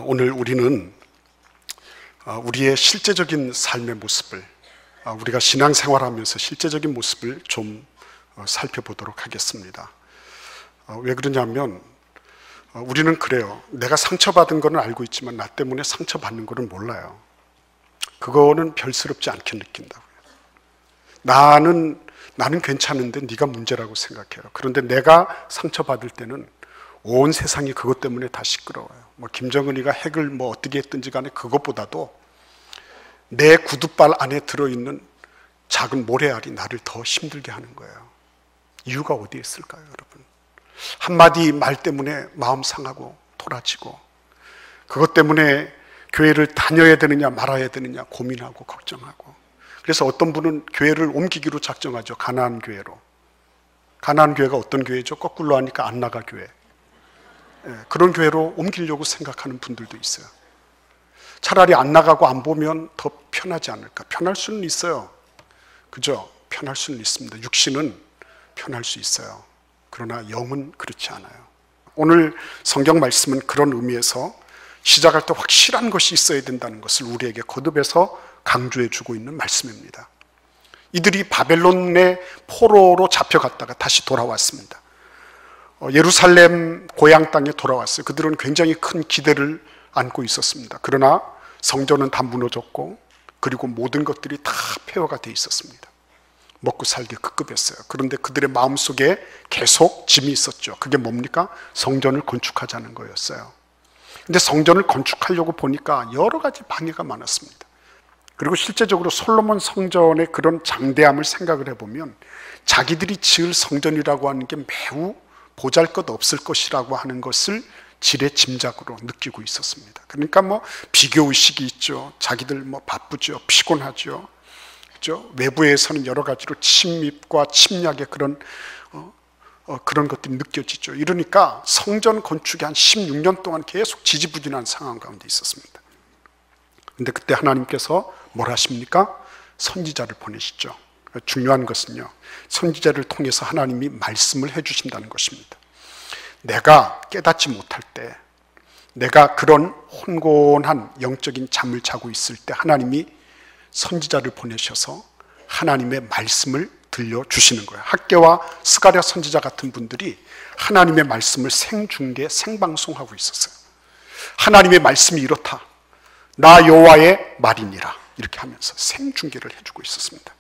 오늘 우리는 우리의 실제적인 삶의 모습을, 우리가 신앙생활하면서 실제적인 모습을 좀 살펴보도록 하겠습니다. 왜 그러냐면 우리는 그래요. 내가 상처받은 거는 알고 있지만 나 때문에 상처받는 거는 몰라요. 그거는 별스럽지 않게 느낀다고요. 나는 괜찮은데 네가 문제라고 생각해요. 그런데 내가 상처받을 때는 온 세상이 그것 때문에 다 시끄러워요. 김정은이가 핵을 어떻게 했든지 간에 그것보다도 내 구두발 안에 들어있는 작은 모래알이 나를 더 힘들게 하는 거예요. 이유가 어디에 있을까요, 여러분? 한마디 말 때문에 마음 상하고 돌아지고, 그것 때문에 교회를 다녀야 되느냐 말아야 되느냐 고민하고 걱정하고. 그래서 어떤 분은 교회를 옮기기로 작정하죠. 가나안 교회로. 가나안 교회가 어떤 교회죠? 거꾸로 하니까 안 나가 교회. 그런 교회로 옮기려고 생각하는 분들도 있어요. 차라리 안 나가고 안 보면 더 편하지 않을까. 편할 수는 있어요. 그죠? 편할 수는 있습니다. 육신은 편할 수 있어요. 그러나 영은 그렇지 않아요. 오늘 성경 말씀은 그런 의미에서 시작할 때 확실한 것이 있어야 된다는 것을 우리에게 거듭해서 강조해 주고 있는 말씀입니다. 이들이 바벨론의 포로로 잡혀갔다가 다시 돌아왔습니다. 예루살렘 고향 땅에 돌아왔어요. 그들은 굉장히 큰 기대를 안고 있었습니다. 그러나 성전은 다 무너졌고, 그리고 모든 것들이 다 폐허가 돼 있었습니다. 먹고 살기 급급했어요. 그런데 그들의 마음속에 계속 짐이 있었죠. 그게 뭡니까? 성전을 건축하자는 거였어요. 근데 성전을 건축하려고 보니까 여러 가지 방해가 많았습니다. 그리고 실제적으로 솔로몬 성전의 그런 장대함을 생각을 해보면 자기들이 지을 성전이라고 하는 게 매우 보잘것없을 것이라고 하는 것을 지레 짐작으로 느끼고 있었습니다. 그러니까 비교의식이 있죠. 자기들 바쁘죠. 피곤하죠. 그렇죠? 외부에서는 여러 가지로 침입과 침략의 그런 것들이 느껴지죠. 이러니까 성전 건축이 한 16년 동안 계속 지지부진한 상황 가운데 있었습니다. 그런데 그때 하나님께서 뭘 하십니까? 선지자를 보내시죠. 중요한 것은요, 선지자를 통해서 하나님이 말씀을 해주신다는 것입니다. 내가 깨닫지 못할 때, 내가 그런 혼곤한 영적인 잠을 자고 있을 때 하나님이 선지자를 보내셔서 하나님의 말씀을 들려주시는 거예요. 학개와 스가랴 선지자 같은 분들이 하나님의 말씀을 생중계, 생방송하고 있었어요. 하나님의 말씀이 이렇다. 나 여호와의 말이니라. 이렇게 하면서 생중계를 해주고 있었습니다.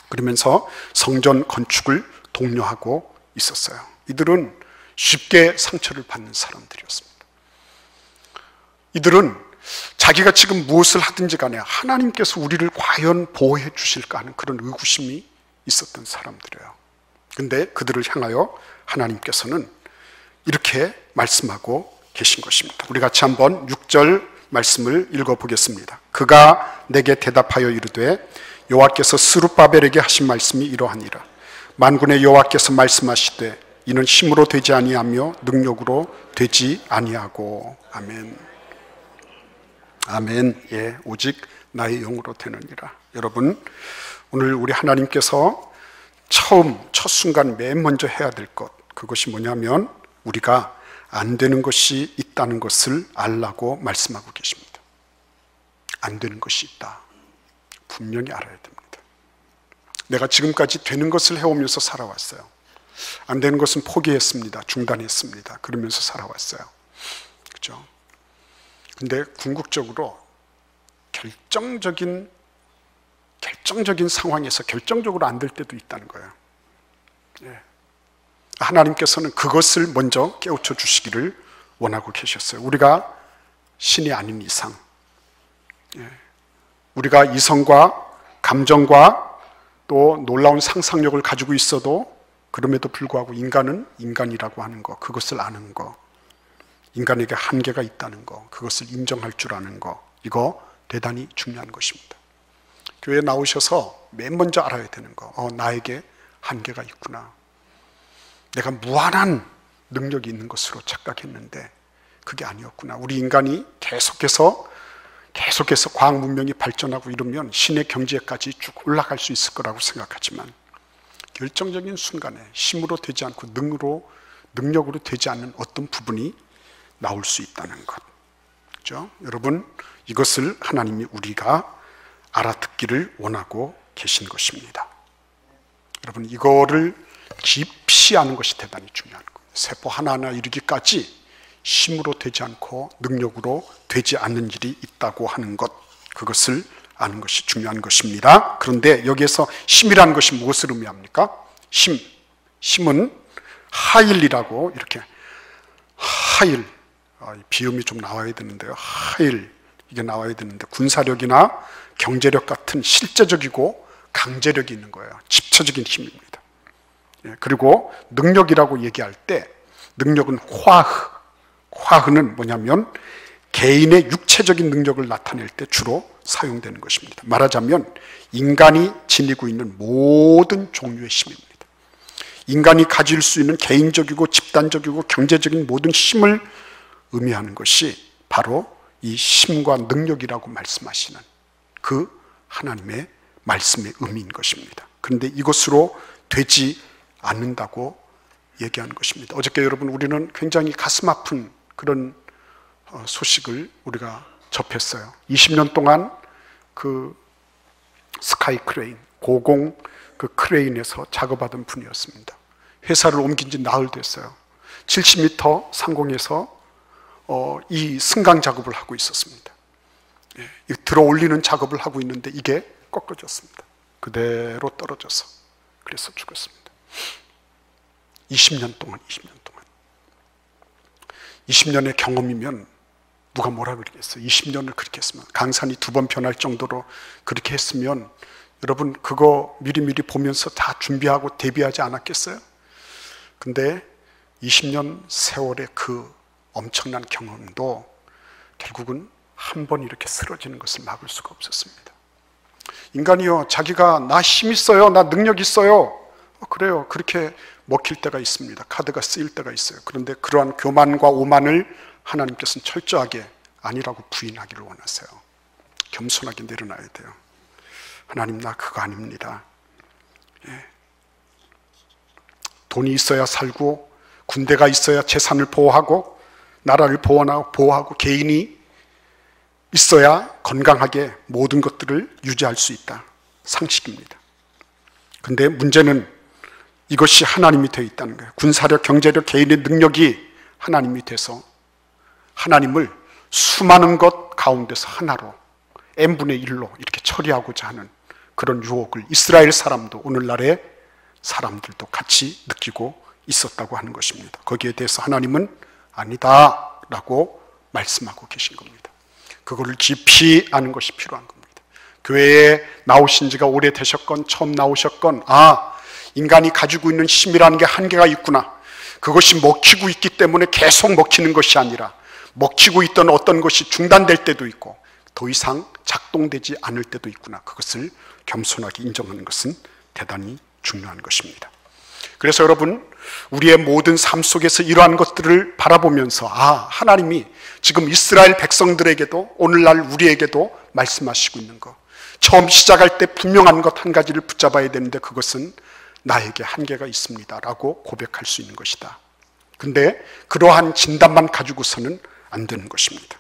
그러면서 성전 건축을 독려하고 있었어요. 이들은 쉽게 상처를 받는 사람들이었습니다. 이들은 자기가 지금 무엇을 하든지 간에 하나님께서 우리를 과연 보호해 주실까 하는 그런 의구심이 있었던 사람들이에요. 그런데 그들을 향하여 하나님께서는 이렇게 말씀하고 계신 것입니다. 우리 같이 한번 6절 말씀을 읽어보겠습니다. 그가 내게 대답하여 이르되 여호와께서 스룹바벨에게 하신 말씀이 이러하니라. 만군의 여호와께서 말씀하시되 이는 힘으로 되지 아니하며 능력으로 되지 아니하고. 아멘. 아멘. 예, 오직 나의 영으로 되느니라. 여러분, 오늘 우리 하나님께서 첫 순간 맨 먼저 해야 될 것, 그것이 뭐냐면 우리가 안 되는 것이 있다는 것을 알라고 말씀하고 계십니다. 안 되는 것이 있다. 분명히 알아야 됩니다. 내가 지금까지 되는 것을 해오면서 살아왔어요. 안 되는 것은 포기했습니다. 중단했습니다. 그러면서 살아왔어요. 그렇죠? 근데 궁극적으로 결정적인 상황에서 결정적으로 안 될 때도 있다는 거예요. 예. 하나님께서는 그것을 먼저 깨우쳐 주시기를 원하고 계셨어요. 우리가 신이 아닌 이상, 우리가 이성과 감정과 또 놀라운 상상력을 가지고 있어도 그럼에도 불구하고 인간은 인간이라고 하는 거, 그것을 아는 거, 인간에게 한계가 있다는 거, 그것을 인정할 줄 아는 거, 이거 대단히 중요한 것입니다. 교회에 나오셔서 맨 먼저 알아야 되는 거, 나에게 한계가 있구나. 내가 무한한 능력이 있는 것으로 착각했는데 그게 아니었구나. 우리 인간이 계속해서 과학 문명이 발전하고 이러면 신의 경지에까지 쭉 올라갈 수 있을 거라고 생각하지만 결정적인 순간에 힘으로 되지 않고 능력으로 되지 않는 어떤 부분이 나올 수 있다는 것. 그죠? 여러분, 이것을 하나님이 우리가 알아듣기를 원하고 계신 것입니다. 여러분, 이거를 깊이 아는 것이 대단히 중요한 거예요. 세포 하나하나 이루기까지 힘으로 되지 않고 능력으로 되지 않는 일이 있다고 하는 것, 그것을 아는 것이 중요한 것입니다. 그런데 여기에서 힘이라는 것이 무엇을 의미합니까? 힘은 하일이라고, 이렇게 하일, 비음이 좀 나와야 되는데요. 하일, 이게 나와야 되는데, 군사력이나 경제력 같은 실제적이고 강제력이 있는 거예요. 집체적인 힘입니다. 그리고 능력이라고 얘기할 때, 능력은 화흐는 뭐냐면 개인의 육체적인 능력을 나타낼 때 주로 사용되는 것입니다. 말하자면 인간이 지니고 있는 모든 종류의 힘입니다. 인간이 가질 수 있는 개인적이고 집단적이고 경제적인 모든 힘을 의미하는 것이 바로 이 힘과 능력이라고 말씀하시는 그 하나님의 말씀의 의미인 것입니다. 그런데 이것으로 되지 않는다고 얘기하는 것입니다. 어저께 여러분, 우리는 굉장히 가슴 아픈 그런 소식을 우리가 접했어요. 20년 동안 그 스카이 크레인, 고공 그 크레인에서 작업하던 분이었습니다. 회사를 옮긴 지 나흘 됐어요. 70m 상공에서 이 승강 작업을 하고 있었습니다. 들어 올리는 작업을 하고 있는데 이게 꺾어졌습니다. 그대로 떨어져서, 그래서 죽었습니다. 20년 동안 20년의 경험이면 누가 뭐라 그러겠어요? 20년을 그렇게 했으면, 강산이 2번 변할 정도로 그렇게 했으면 여러분, 그거 미리미리 보면서 다 준비하고 대비하지 않았겠어요? 근데 20년 세월의 그 엄청난 경험도 결국은 한 번 이렇게 쓰러지는 것을 막을 수가 없었습니다. 인간이요, 자기가 나 힘 있어요, 나 능력 있어요, 그래요, 그렇게 먹힐 때가 있습니다. 카드가 쓰일 때가 있어요. 그런데 그러한 교만과 오만을 하나님께서는 철저하게 아니라고 부인하기를 원하세요. 겸손하게 내려놔야 돼요. 하나님, 나 그거 아닙니다. 돈이 있어야 살고, 군대가 있어야 재산을 보호하고, 나라를 보호하고, 개인이 있어야 건강하게 모든 것들을 유지할 수 있다. 상식입니다. 근데 문제는 이것이 하나님이 되어 있다는 거예요. 군사력, 경제력, 개인의 능력이 하나님이 돼서 하나님을 수많은 것 가운데서 하나로, n분의 1로 이렇게 처리하고자 하는 그런 유혹을 이스라엘 사람도, 오늘날의 사람들도 같이 느끼고 있었다고 하는 것입니다. 거기에 대해서 하나님은 아니다 라고 말씀하고 계신 겁니다. 그거를 깊이 아는 것이 필요한 겁니다. 교회에 나오신 지가 오래되셨건 처음 나오셨건, 인간이 가지고 있는 힘이라는 게 한계가 있구나, 그것이 먹히고 있기 때문에 계속 먹히는 것이 아니라 먹히고 있던 어떤 것이 중단될 때도 있고 더 이상 작동되지 않을 때도 있구나, 그것을 겸손하게 인정하는 것은 대단히 중요한 것입니다. 그래서 여러분, 우리의 모든 삶 속에서 이러한 것들을 바라보면서 하나님이 지금 이스라엘 백성들에게도 오늘날 우리에게도 말씀하시고 있는 것, 처음 시작할 때 분명한 것 한 가지를 붙잡아야 되는데 그것은 나에게 한계가 있습니다 라고 고백할 수 있는 것이다. 근데 그러한 진단만 가지고서는 안 되는 것입니다.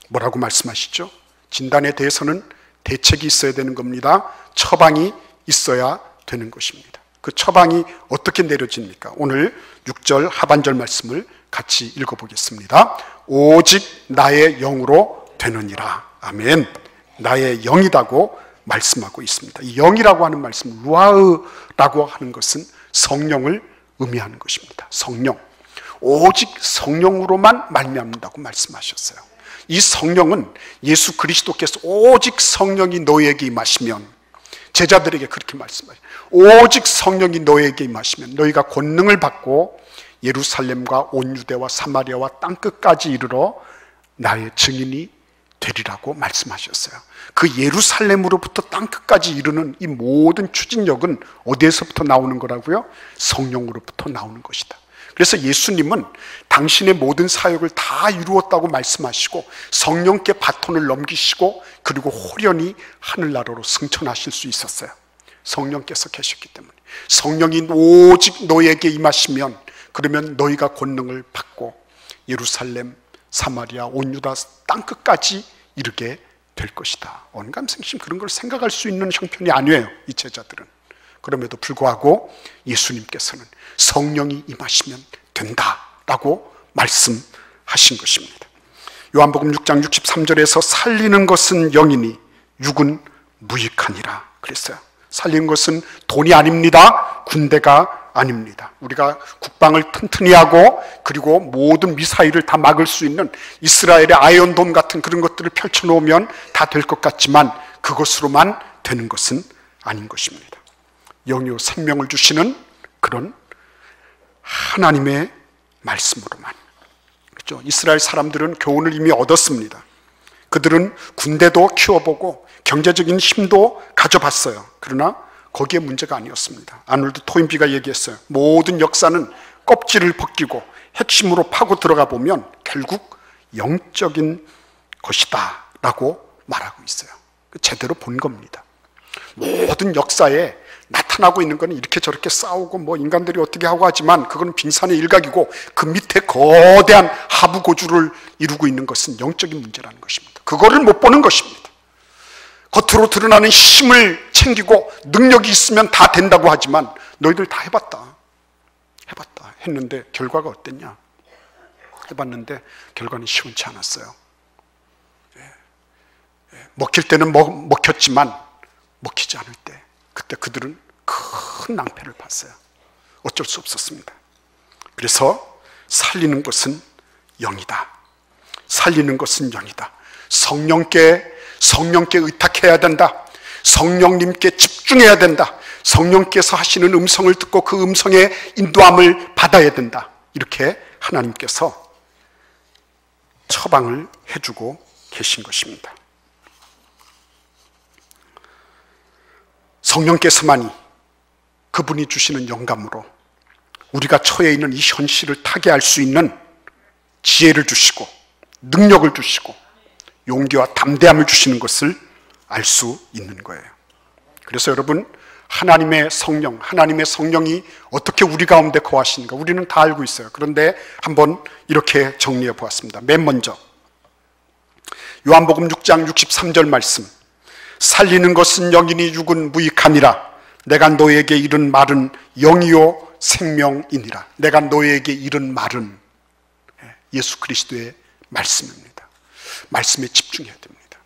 뭐라고 말씀하시죠? 진단에 대해서는 대책이 있어야 되는 겁니다. 처방이 있어야 되는 것입니다. 그 처방이 어떻게 내려집니까? 오늘 6절 하반절 말씀을 같이 읽어보겠습니다. 오직 나의 영으로 되느니라. 아멘. 나의 영이라고 말씀하고 있습니다. 이 영이라고 하는 말씀, 루아흐라고 하는 것은 성령을 의미하는 것입니다. 성령, 오직 성령으로만 말미암는다고 말씀하셨어요. 이 성령은 예수 그리스도께서 오직 성령이 너에게 임하시면, 제자들에게 그렇게 말씀하셔요. 오직 성령이 너에게 임하시면 너희가 권능을 받고 예루살렘과 온 유대와 사마리아와 땅끝까지 이르러 나의 증인이 되리라고 말씀하셨어요. 그 예루살렘으로부터 땅끝까지 이르는 이 모든 추진력은 어디에서부터 나오는 거라고요? 성령으로부터 나오는 것이다. 그래서 예수님은 당신의 모든 사역을 다 이루었다고 말씀하시고 성령께 바톤을 넘기시고 그리고 호련히 하늘나라로 승천하실 수 있었어요. 성령께서 계셨기 때문에. 성령이 오직 너에게 임하시면, 그러면 너희가 권능을 받고 예루살렘, 사마리아, 온 유다 땅끝까지 이르게 될 것이다. 언감생심 그런 걸 생각할 수 있는 형편이 아니에요, 이 제자들은. 그럼에도 불구하고 예수님께서는 성령이 임하시면 된다라고 말씀하신 것입니다. 요한복음 6장 63절에서 살리는 것은 영이니 육은 무익하니라 그랬어요. 살리는 것은 돈이 아닙니다. 군대가 아닙니다. 우리가 국방을 튼튼히 하고 그리고 모든 미사일을 다 막을 수 있는 이스라엘의 아이언돔 같은 그런 것들을 펼쳐놓으면 다 될 것 같지만 그것으로만 되는 것은 아닌 것입니다. 영이요 생명을 주시는 그런 하나님의 말씀으로만. 그렇죠? 이스라엘 사람들은 교훈을 이미 얻었습니다. 그들은 군대도 키워보고 경제적인 힘도 가져봤어요. 그러나 거기에 문제가 아니었습니다. 아놀드 토인비가 얘기했어요. 모든 역사는 껍질을 벗기고 핵심으로 파고 들어가 보면 결국 영적인 것이다 라고 말하고 있어요. 제대로 본 겁니다. 모든 역사에 나타나고 있는 것은 이렇게 저렇게 싸우고 뭐 인간들이 어떻게 하고 하지만 그건 빙산의 일각이고 그 밑에 거대한 하부 고주를 이루고 있는 것은 영적인 문제라는 것입니다. 그거를 못 보는 것입니다. 겉으로 드러나는 힘을 챙기고 능력이 있으면 다 된다고 하지만 너희들 다 해봤다 했는데 결과가 어땠냐? 해봤는데 결과는 시원치 않았어요. 먹힐 때는 먹혔지만 먹히지 않을 때 그때 그들은 큰 낭패를 봤어요. 어쩔 수 없었습니다. 그래서 살리는 것은 영이다. 살리는 것은 영이다. 성령께 의탁해야 된다. 성령님께 집중해야 된다. 성령께서 하시는 음성을 듣고 그 음성의 인도함을 받아야 된다. 이렇게 하나님께서 처방을 해주고 계신 것입니다. 성령께서만이 그분이 주시는 영감으로 우리가 처해 있는 이 현실을 타개할 수 있는 지혜를 주시고 능력을 주시고 용기와 담대함을 주시는 것을 알 수 있는 거예요. 그래서 여러분, 하나님의 성령이 어떻게 우리 가운데 거하시는가 우리는 다 알고 있어요. 그런데 한번 이렇게 정리해 보았습니다. 맨 먼저 요한복음 6장 63절 말씀, 살리는 것은 영이니 육은 무익하니라. 내가 너에게 이른 말은 영이요 생명이니라. 내가 너에게 이른 말은 예수 그리스도의 말씀입니다. 말씀에 집중해야 됩니다.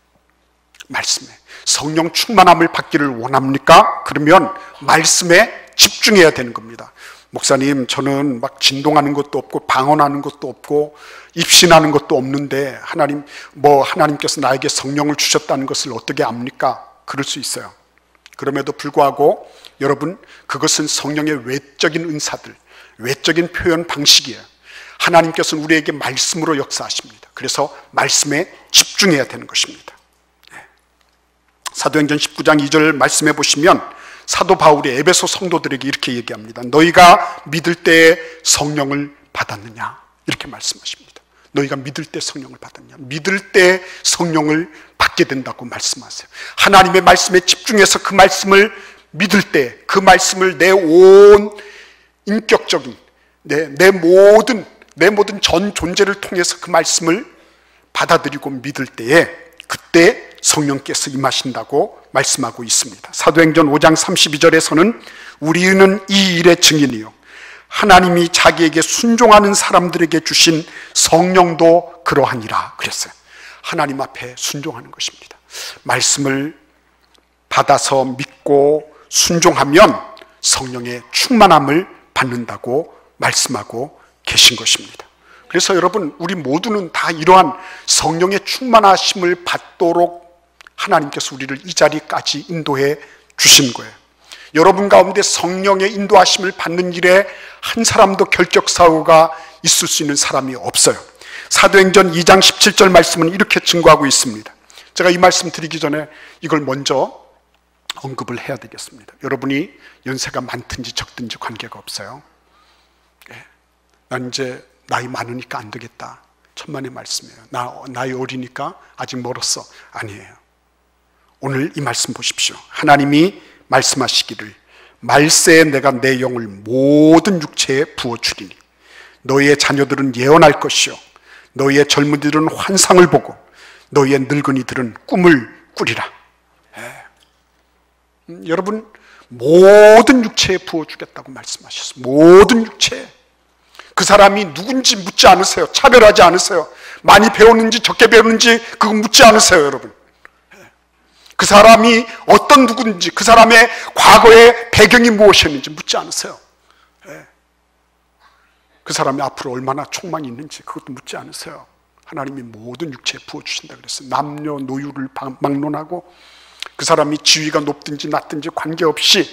말씀에. 성령 충만함을 받기를 원합니까? 그러면 말씀에 집중해야 되는 겁니다. 목사님, 저는 막 진동하는 것도 없고 방언하는 것도 없고 입신하는 것도 없는데 하나님께서 나에게 성령을 주셨다는 것을 어떻게 압니까? 그럴 수 있어요. 그럼에도 불구하고 여러분, 그것은 성령의 외적인 은사들, 외적인 표현 방식이에요. 하나님께서는 우리에게 말씀으로 역사하십니다. 그래서 말씀에 집중해야 되는 것입니다. 사도행전 19장 2절 말씀해 보시면 사도 바울이 에베소 성도들에게 이렇게 얘기합니다. 너희가 믿을 때에 성령을 받았느냐? 이렇게 말씀하십니다. 너희가 믿을 때 성령을 받았냐? 믿을 때 성령을 받게 된다고 말씀하세요. 하나님의 말씀에 집중해서 그 말씀을 믿을 때, 그 말씀을 내 온 인격적인 내 모든 전 존재를 통해서 그 말씀을 받아들이고 믿을 때에 그때 성령께서 임하신다고 말씀하고 있습니다. 사도행전 5장 32절에서는 우리는 이 일의 증인이요 하나님이 자기에게 순종하는 사람들에게 주신 성령도 그러하니라 그랬어요. 하나님 앞에 순종하는 것입니다. 말씀을 받아서 믿고 순종하면 성령의 충만함을 받는다고 말씀하고 계신 것입니다. 그래서 여러분, 우리 모두는 다 이러한 성령의 충만하심을 받도록 하나님께서 우리를 이 자리까지 인도해 주신 거예요. 여러분 가운데 성령의 인도하심을 받는 일에 한 사람도 결격사고가 있을 수 있는 사람이 없어요. 사도행전 2장 17절 말씀은 이렇게 증거하고 있습니다. 제가 이 말씀 드리기 전에 이걸 먼저 언급을 해야 되겠습니다. 여러분이 연세가 많든지 적든지 관계가 없어요. 난 이제 나이 많으니까 안 되겠다. 천만의 말씀이에요. 나이 어리니까 아직 멀었어. 아니에요. 오늘 이 말씀 보십시오. 하나님이 말씀하시기를 말세에 내가 내 영을 모든 육체에 부어주리니 너희의 자녀들은 예언할 것이요 너희의 젊은이들은 환상을 보고 너희의 늙은이들은 꿈을 꾸리라. 여러분, 모든 육체에 부어주겠다고 말씀하셨어요. 모든 육체에. 그 사람이 누군지 묻지 않으세요. 차별하지 않으세요. 많이 배웠는지 적게 배웠는지 그거 묻지 않으세요, 여러분. 그 사람이 어떤 누군지, 그 사람의 과거의 배경이 무엇이었는지 묻지 않으세요. 그 사람이 앞으로 얼마나 촉망이 있는지 그것도 묻지 않으세요. 하나님이 모든 육체에 부어주신다 그랬어요. 남녀노유를 막론하고 그 사람이 지위가 높든지 낮든지 관계없이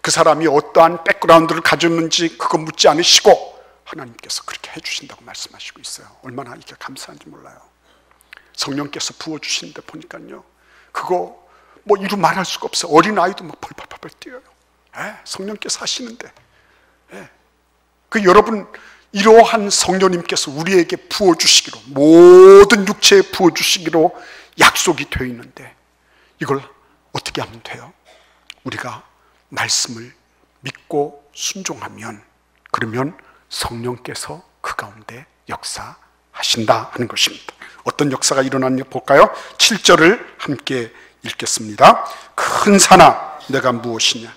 그 사람이 어떠한 백그라운드를 가졌는지 그거 묻지 않으시고 하나님께서 그렇게 해주신다고 말씀하시고 있어요. 얼마나 이게 감사한지 몰라요. 성령께서 부어주시는데 보니까요, 그거 뭐 이루 말할 수가 없어요. 어린아이도 막 펄펄펄 뛰어요. 성령께서 하시는데. 그 여러분, 이러한 성령님께서 우리에게 부어주시기로, 모든 육체에 부어주시기로 약속이 되어 있는데 이걸 어떻게 하면 돼요? 우리가 말씀을 믿고 순종하면, 그러면 성령께서 그 가운데 역사하신다 하는 것입니다. 어떤 역사가 일어났는지 볼까요? 7절을 함께 읽겠습니다. 큰 산아 내가 무엇이냐?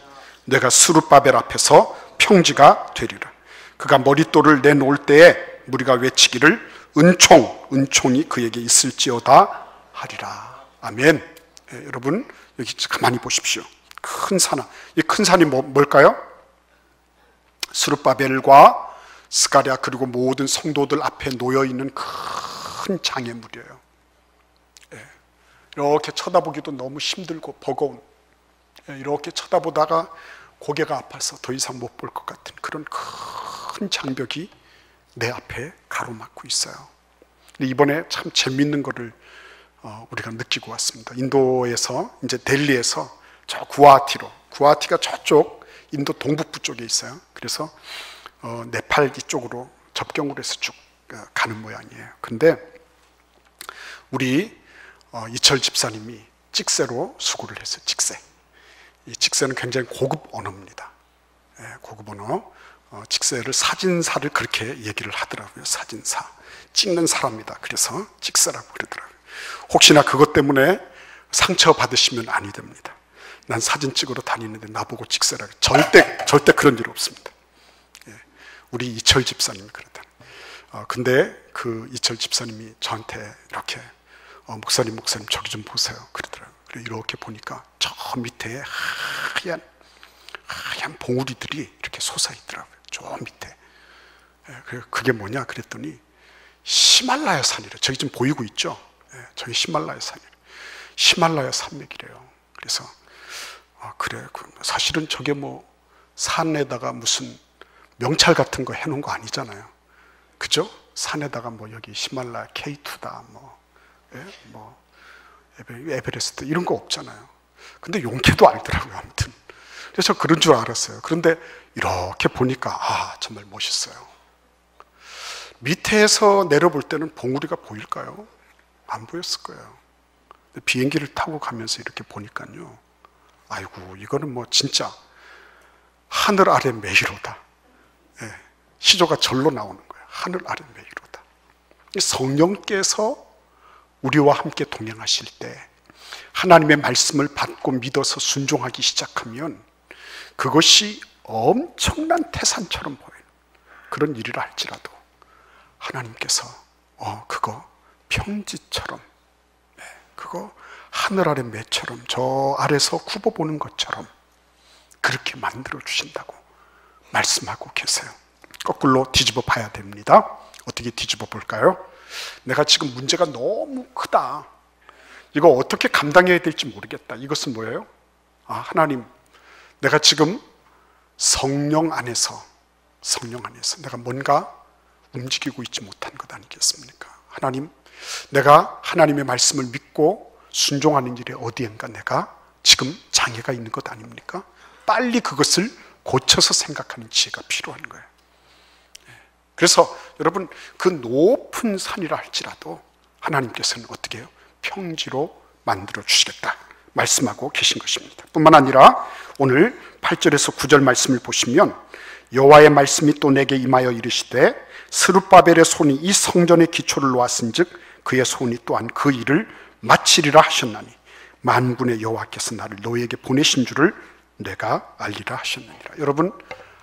내가 스룹바벨 앞에서 평지가 되리라. 그가 머릿돌을 내놓을 때에 무리가 외치기를 은총이 그에게 있을지어다 하리라. 아멘. 여러분, 여기 가만히 보십시오. 큰 산아. 이 큰 산이 뭘까요? 스룹바벨과 스가랴 그리고 모든 성도들 앞에 놓여있는 큰 장애물이에요. 이렇게 쳐다보기도 너무 힘들고 버거운, 이렇게 쳐다보다가 고개가 아파서 더 이상 못 볼 것 같은 그런 큰 장벽이 내 앞에 가로막고 있어요. 근데 이번에 참 재미있는 거를 우리가 느끼고 왔습니다. 인도에서, 이제 델리에서 저 구아하티가 저쪽 인도 동북부 쪽에 있어요. 그래서 네팔 이쪽으로 접경으로 해서 쭉 가는 모양이에요. 근데 우리 이철 집사님이 찍새로 수고를 했어요. 찍새. 이 찍새는 굉장히 고급 언어입니다. 고급 언어. 찍새를 사진사를 그렇게 얘기를 하더라고요. 사진사. 찍는 사람이다. 그래서 찍새라고 그러더라고요. 혹시나 그것 때문에 상처 받으시면 아니 됩니다. 난 사진 찍으러 다니는데 나보고 찍새라고. 절대 그런 일 없습니다. 우리 이철 집사님이 그러다. 근데 그 이철 집사님이 저한테 이렇게 목사님 저기 좀 보세요 그러더라고요. 이렇게 보니까 저 밑에 하얀 봉우리들이 이렇게 솟아있더라고요. 저 밑에. 그게 뭐냐 그랬더니 히말라야 산이래요. 저기 좀 보이고 있죠? 저기 히말라야 산이래요. 히말라야 산맥이래요. 그래서 그래, 사실은 저게 뭐 산에다가 무슨 명찰 같은 거 해놓은 거 아니잖아요. 그죠? 산에다가 뭐 여기 히말라야 K2다 뭐 에베레스트 이런 거 없잖아요. 근데 용케도 알더라고요. 아무튼 그래서 그런 줄 알았어요. 그런데 이렇게 보니까 정말 멋있어요. 밑에서 내려볼 때는 봉우리가 보일까요? 안 보였을 거예요. 비행기를 타고 가면서 이렇게 보니까요, 아이고 이거는 뭐 진짜 하늘 아래 메이로다. 시조가 절로 나오는 거예요. 하늘 아래 메이로다. 성령께서 우리와 함께 동행하실 때 하나님의 말씀을 받고 믿어서 순종하기 시작하면 그것이 엄청난 태산처럼 보이는 그런 일이라 할지라도 하나님께서 그거 평지처럼, 그거 하늘 아래 매처럼 저 아래서 굽어 보는 것처럼 그렇게 만들어 주신다고 말씀하고 계세요. 거꾸로 뒤집어 봐야 됩니다. 어떻게 뒤집어 볼까요? 내가 지금 문제가 너무 크다. 이거 어떻게 감당해야 될지 모르겠다. 이것은 뭐예요? 하나님, 내가 지금 성령 안에서 내가 뭔가 움직이고 있지 못한 것 아니겠습니까? 하나님, 내가 하나님의 말씀을 믿고 순종하는 일에 어디엔가 내가 지금 장애가 있는 것 아닙니까? 빨리 그것을 고쳐서 생각하는 지혜가 필요한 거예요. 그래서 여러분, 그 높은 산이라 할지라도 하나님께서는 어떻게 해요? 평지로 만들어 주시겠다 말씀하고 계신 것입니다. 뿐만 아니라 오늘 8절에서 9절 말씀을 보시면 여호와의 말씀이 또 내게 임하여 이르시되 스룹바벨의 손이 이 성전의 기초를 놓았은즉 그의 손이 또한 그 일을 마치리라 하셨나니 만군의 여호와께서 나를 너희에게 보내신 줄을 내가 알리라 하셨느니라. 여러분,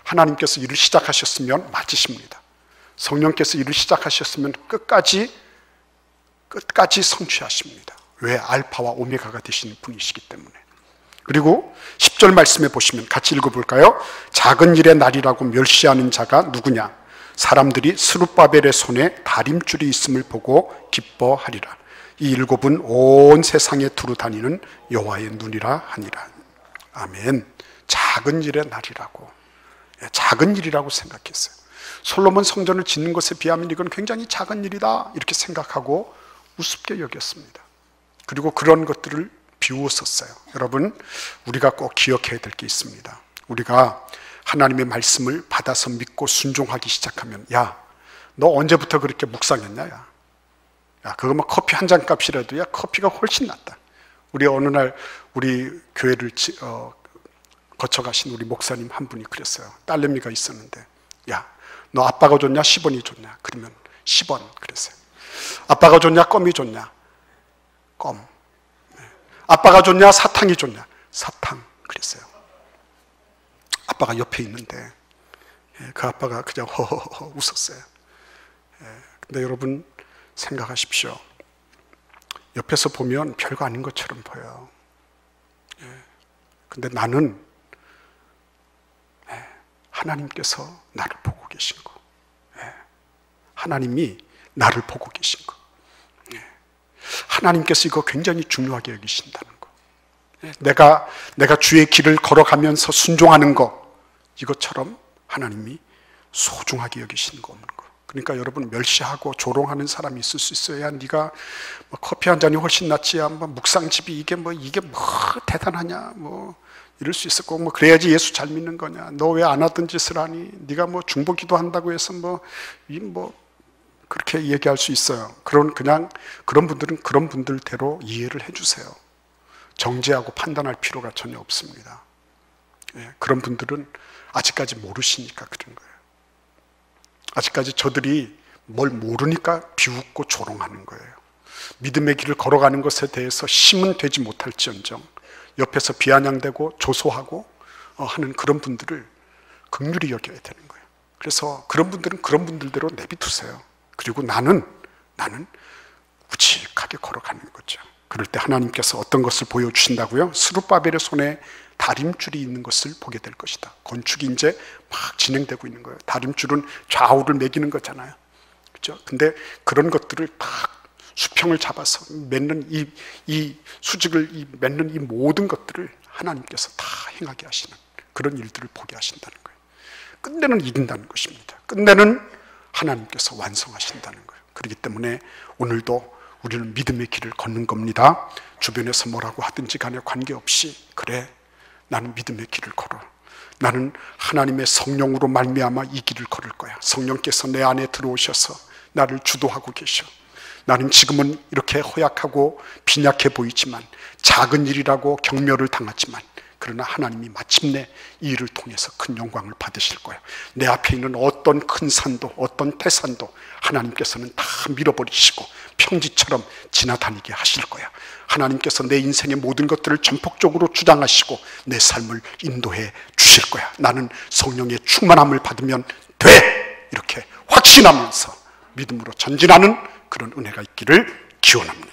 하나님께서 일을 시작하셨으면 마치십니다. 성령께서 일을 시작하셨으면 끝까지 성취하십니다. 왜? 알파와 오메가가 되시는 분이시기 때문에. 그리고 10절 말씀에 보시면 같이 읽어볼까요? 작은 일의 날이라고 멸시하는 자가 누구냐? 사람들이 스룹바벨의 손에 다림줄이 있음을 보고 기뻐하리라. 이 일곱은 온 세상에 두루 다니는 여호와의 눈이라 하니라. 아멘. 작은 일의 날이라고, 작은 일이라고 생각했어요. 솔로몬 성전을 짓는 것에 비하면 이건 굉장히 작은 일이다 이렇게 생각하고 우습게 여겼습니다. 그리고 그런 것들을 비웃었어요. 여러분, 우리가 꼭 기억해야 될 게 있습니다. 우리가 하나님의 말씀을 받아서 믿고 순종하기 시작하면, 야, 너 언제부터 그렇게 묵상했냐? 야, 그거 뭐 커피 한 잔 값이라도, 야, 커피가 훨씬 낫다. 우리 어느 날 우리 교회를 거쳐가신 우리 목사님 한 분이 그랬어요. 딸내미가 있었는데, 야, 너 아빠가 좋냐 10원이 좋냐? 그러면 10원 그랬어요. 아빠가 좋냐 껌이 좋냐? 껌. 아빠가 좋냐 사탕이 좋냐? 사탕 그랬어요. 아빠가 옆에 있는데 그 아빠가 그냥 허허허 웃었어요. 근데 여러분 생각하십시오. 옆에서 보면 별거 아닌 것처럼 보여요. 근데 나는 하나님께서 나를 보고 계신 거, 하나님이 나를 보고 계신 거, 하나님께서 이거 굉장히 중요하게 여기신다는 거, 내가 주의 길을 걸어가면서 순종하는 거, 이것처럼 하나님이 소중하게 여기시는 거 없는 거. 그러니까 여러분, 멸시하고 조롱하는 사람이 있을 수 있어요. 야, 네가 뭐 커피 한 잔이 훨씬 낫지, 뭐 묵상집이 이게 뭐 대단하냐, 뭐 이럴 수 있었고, 뭐 그래야지 예수 잘 믿는 거냐, 너 왜 안 하던 짓을 하니, 네가 뭐 중보기도 한다고 해서 뭐 그렇게 얘기할 수 있어요. 그냥 그런 분들은 그런 분들대로 이해를 해주세요. 정죄하고 판단할 필요가 전혀 없습니다. 그런 분들은 아직까지 모르시니까 그런 거예요. 아직까지 저들이 뭘 모르니까 비웃고 조롱하는 거예요. 믿음의 길을 걸어가는 것에 대해서 힘은 되지 못할지언정 옆에서 비아냥대고 조소하고 하는 그런 분들을 긍휼히 여겨야 되는 거예요. 그래서 그런 분들은 그런 분들대로 내비두세요. 그리고 나는 우직하게 걸어가는 거죠. 그럴 때 하나님께서 어떤 것을 보여주신다고요? 스룹바벨의 손에 다림줄이 있는 것을 보게 될 것이다. 건축이 이제 막 진행되고 있는 거예요. 다림줄은 좌우를 매기는 거잖아요. 그렇죠? 근데 그런 것들을 딱 수평을 잡아서 맺는 이 수직을 맺는 이 모든 것들을 하나님께서 다 행하게 하시는 그런 일들을 보게 하신다는 거예요. 끝내는 이긴다는 것입니다. 끝내는 하나님께서 완성하신다는 거예요. 그렇기 때문에 오늘도 우리는 믿음의 길을 걷는 겁니다. 주변에서 뭐라고 하든지 간에 관계없이, 그래, 나는 믿음의 길을 걸어. 나는 하나님의 성령으로 말미암아 이 길을 걸을 거야. 성령께서 내 안에 들어오셔서 나를 주도하고 계셔. 나는 지금은 이렇게 허약하고 빈약해 보이지만, 작은 일이라고 경멸을 당하지만, 그러나 하나님이 마침내 이 일을 통해서 큰 영광을 받으실 거야. 내 앞에 있는 어떤 큰 산도, 어떤 태산도 하나님께서는 다 밀어버리시고 평지처럼 지나다니게 하실 거야. 하나님께서 내 인생의 모든 것들을 전폭적으로 주장하시고 내 삶을 인도해 주실 거야. 나는 성령의 충만함을 받으면 돼! 이렇게 확신하면서 믿음으로 전진하는 그런 은혜가 있기를 기원합니다.